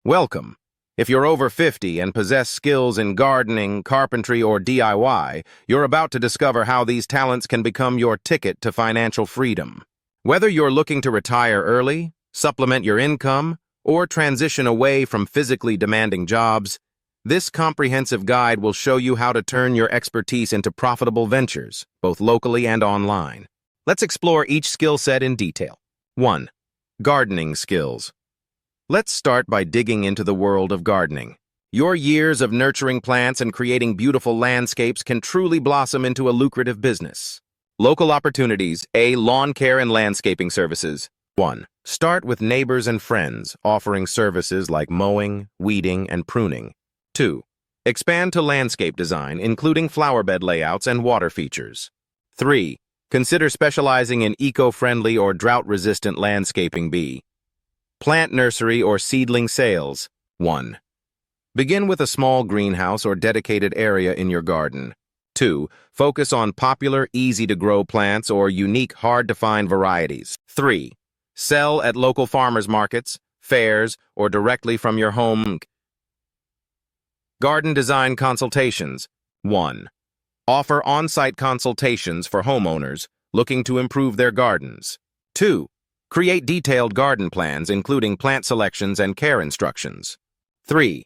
Welcome. If you're over 50 and possess skills in gardening, carpentry, or DIY, you're about to discover how these talents can become your ticket to financial freedom. Whether you're looking to retire early, supplement your income, or transition away from physically demanding jobs, this comprehensive guide will show you how to turn your expertise into profitable ventures, both locally and online. Let's explore each skill set in detail. 1. Gardening skills. Let's start by digging into the world of gardening. Your years of nurturing plants and creating beautiful landscapes can truly blossom into a lucrative business. Local opportunities. Lawn care and landscaping services. 1. Start with neighbors and friends, offering services like mowing, weeding, and pruning. 2. Expand to landscape design, including flower bed layouts and water features. 3. Consider specializing in eco-friendly or drought-resistant landscaping. Plant nursery or seedling sales. 1. Begin with a small greenhouse or dedicated area in your garden. 2. Focus on popular, easy-to-grow plants or unique, hard-to-find varieties. 3. Sell at local farmers markets, fairs, or directly from your home. Garden design consultations. 1. Offer on-site consultations for homeowners looking to improve their gardens. 2. Create detailed garden plans, including plant selections and care instructions. 3.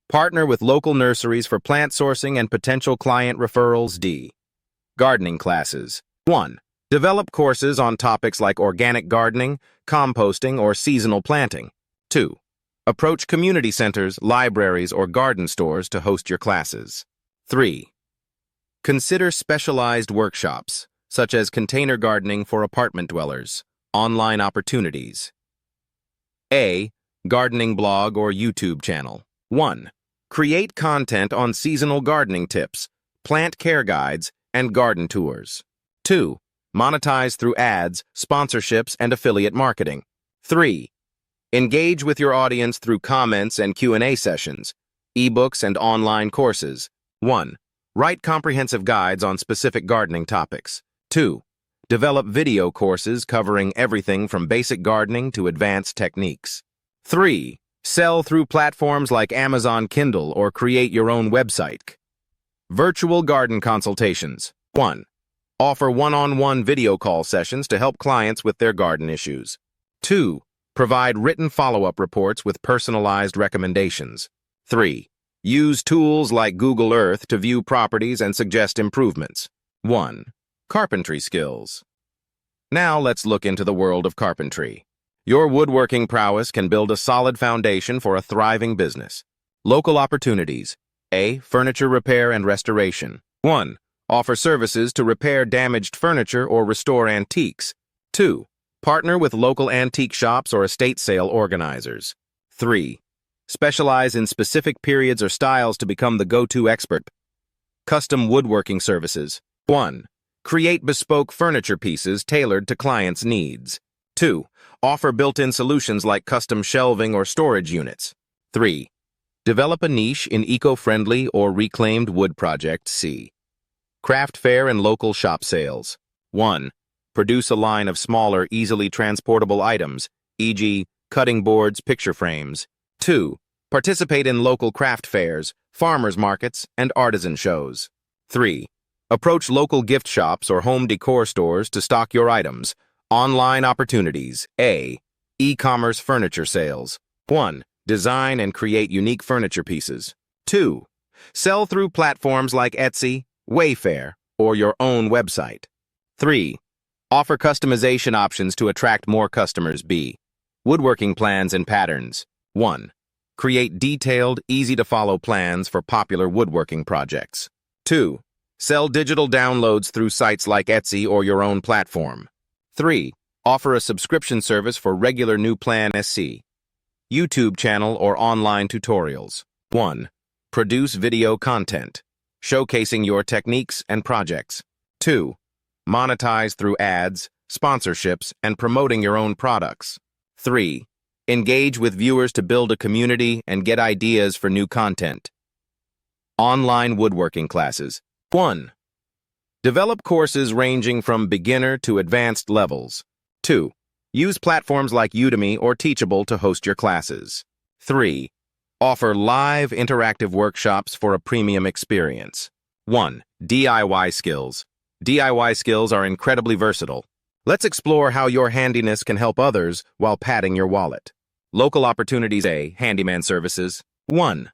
Partner with local nurseries for plant sourcing and potential client referrals. Gardening classes. 1. Develop courses on topics like organic gardening, composting, or seasonal planting. 2. Approach community centers, libraries, or garden stores to host your classes. 3. Consider specialized workshops, such as container gardening for apartment dwellers. Online opportunities. Gardening blog or YouTube channel. 1. Create content on seasonal gardening tips, plant care guides, and garden tours. 2. Monetize through ads, sponsorships, and affiliate marketing. 3. Engage with your audience through comments and Q&A sessions, ebooks, and online courses. 1. Write comprehensive guides on specific gardening topics. 2. Develop video courses covering everything from basic gardening to advanced techniques. 3. Sell through platforms like Amazon Kindle or create your own website. Virtual garden consultations. 1. Offer one-on-one video call sessions to help clients with their garden issues. 2. Provide written follow-up reports with personalized recommendations. 3. Use tools like Google Earth to view properties and suggest improvements. 1. Carpentry skills. Now let's look into the world of carpentry. Your woodworking prowess can build a solid foundation for a thriving business. Local opportunities. Furniture repair and restoration. 1. Offer services to repair damaged furniture or restore antiques. 2. Partner with local antique shops or estate sale organizers. 3. Specialize in specific periods or styles to become the go-to expert. Custom woodworking services. 1. Create bespoke furniture pieces tailored to clients' needs. 2. Offer built-in solutions like custom shelving or storage units. 3. Develop a niche in eco-friendly or reclaimed wood projects. Craft fair and local shop sales. 1. Produce a line of smaller, easily transportable items, e.g., cutting boards, picture frames. 2. Participate in local craft fairs, farmers markets, and artisan shows. 3. Approach local gift shops or home decor stores to stock your items. Online opportunities. E-commerce furniture sales. 1. Design and create unique furniture pieces. 2. Sell through platforms like Etsy, Wayfair, or your own website. 3. Offer customization options to attract more customers. Woodworking plans and patterns. 1. Create detailed, easy-to-follow plans for popular woodworking projects. 2. Sell digital downloads through sites like Etsy or your own platform. 3. Offer a subscription service for regular new plan. YouTube channel or online tutorials. 1. Produce video content, showcasing your techniques and projects. 2. Monetize through ads, sponsorships, and promoting your own products. 3. Engage with viewers to build a community and get ideas for new content. Online woodworking classes. 1. Develop courses ranging from beginner to advanced levels. 2. Use platforms like Udemy or Teachable to host your classes. 3. Offer live interactive workshops for a premium experience. 1. DIY skills. DIY skills are incredibly versatile. Let's explore how your handiness can help others while padding your wallet. Local opportunities. A. Handyman services. 1.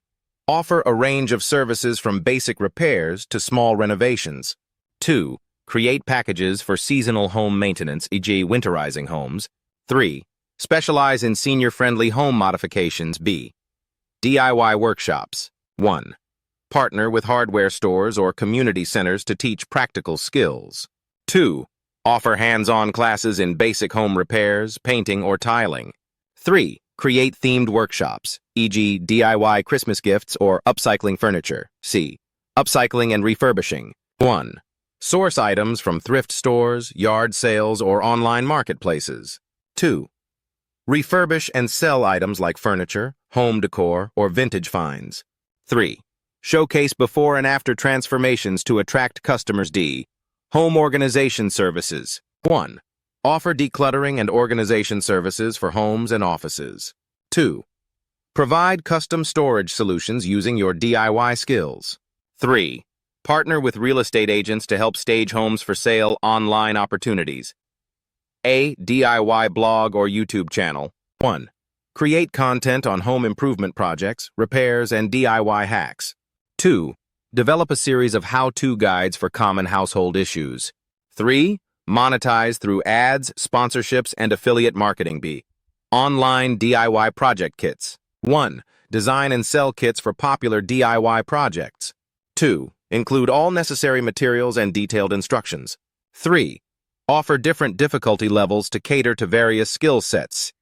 Offer a range of services from basic repairs to small renovations. 2. Create packages for seasonal home maintenance, e.g. winterizing homes. 3. Specialize in senior-friendly home modifications. B. DIY workshops. 1. Partner with hardware stores or community centers to teach practical skills. 2. Offer hands-on classes in basic home repairs, painting, or tiling. 3. Create themed workshops, e.g. DIY Christmas gifts or upcycling furniture. C. Upcycling and refurbishing. 1. Source items from thrift stores, yard sales, or online marketplaces. 2. Refurbish and sell items like furniture, home decor, or vintage finds. 3. Showcase before and after transformations to attract customers. D. Home organization services. 1. Offer decluttering and organization services for homes and offices. 2. Provide custom storage solutions using your DIY skills. 3. Partner with real estate agents to help stage homes for sale. Online opportunities. A. DIY blog or YouTube channel. 1. Create content on home improvement projects, repairs, and DIY hacks. 2. Develop a series of how-to guides for common household issues. 3. Monetize through ads, sponsorships, and affiliate marketing. B. Online DIY project kits. 1. Design and sell kits for popular DIY projects. 2. Include all necessary materials and detailed instructions. 3. Offer different difficulty levels to cater to various skill sets.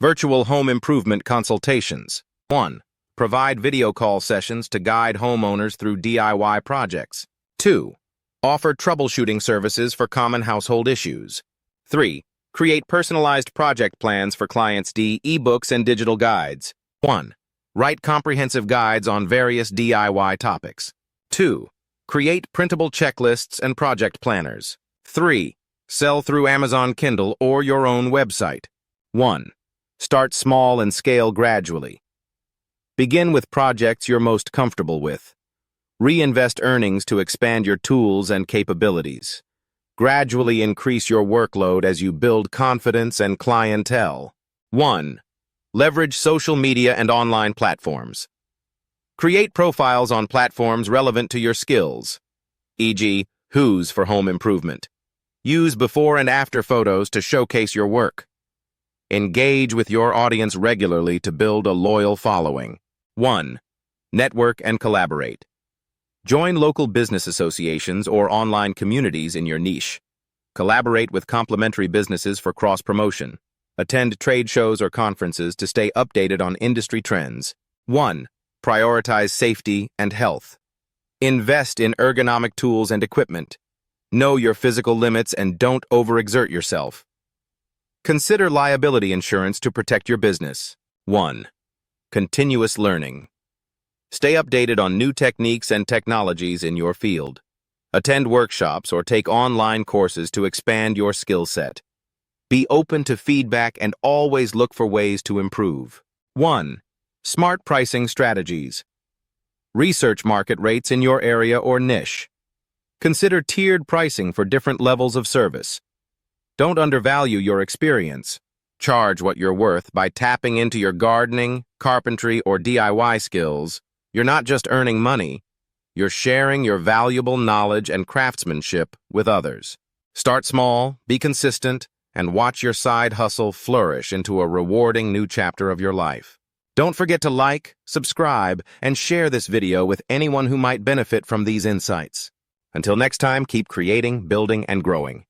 Virtual home improvement consultations. 1. Provide video call sessions to guide homeowners through DIY projects. 2. Offer troubleshooting services for common household issues. 3. Create personalized project plans for clients. D. Ebooks and digital guides. 1. Write comprehensive guides on various DIY topics. 2. Create printable checklists and project planners. 3. Sell through Amazon Kindle or your own website. 1. Start small and scale gradually. Begin with projects you're most comfortable with. Reinvest earnings to expand your tools and capabilities. Gradually increase your workload as you build confidence and clientele. 1. Leverage social media and online platforms. Create profiles on platforms relevant to your skills, e.g., Who's for home improvement. Use before and after photos to showcase your work. Engage with your audience regularly to build a loyal following. 1. Network and collaborate. Join local business associations or online communities in your niche. Collaborate with complementary businesses for cross-promotion. Attend trade shows or conferences to stay updated on industry trends. 1. Prioritize safety and health. Invest in ergonomic tools and equipment. Know your physical limits and don't overexert yourself. Consider liability insurance to protect your business. 1. Continuous learning. Stay updated on new techniques and technologies in your field. Attend workshops or take online courses to expand your skill set. Be open to feedback and always look for ways to improve. 1. Smart pricing strategies. Research market rates in your area or niche. Consider tiered pricing for different levels of service. Don't undervalue your experience. Charge what you're worth by tapping into your gardening, carpentry, or DIY skills. You're not just earning money, you're sharing your valuable knowledge and craftsmanship with others. Start small, be consistent, and watch your side hustle flourish into a rewarding new chapter of your life. Don't forget to like, subscribe, and share this video with anyone who might benefit from these insights. Until next time, keep creating, building, and growing.